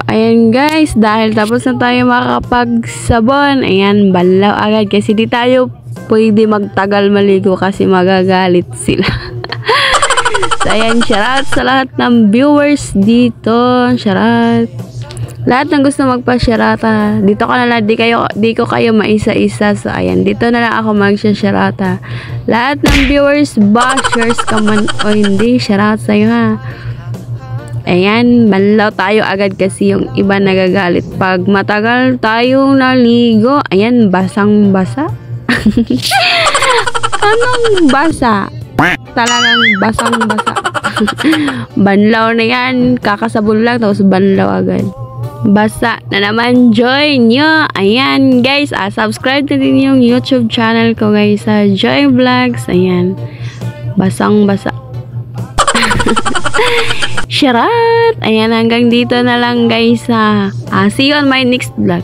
Ayan guys, dahil tapos na tayo makapagsabon, ayan, balaw agad kasi di tayo pwede magtagal maligo kasi magagalit sila. So ayan, shoutout sa lahat ng viewers dito, shoutout. Lahat ng gusto magpa-shoutout, dito ka na lang, di ko kayo maisa-isa. So ayan, dito na lang ako mag-shoutout. Lahat ng viewers, bashers ka man o hindi, shoutout sa'yo ha. Ayan, balaw tayo agad kasi yung iba nagagalit pag matagal tayong naligo. Ayan, basang-basa. Anong basa? Talagang basang-basa. Banlaw na yan, kakasabon lang tapos banlaw agad. Basa na naman, join nyo. Ayan guys, subscribe na din yung YouTube channel ko guys, sa Joy Vlogs. Ayan, basang-basa. Sharat! Ayan, hanggang dito na lang guys. See you on my next vlog.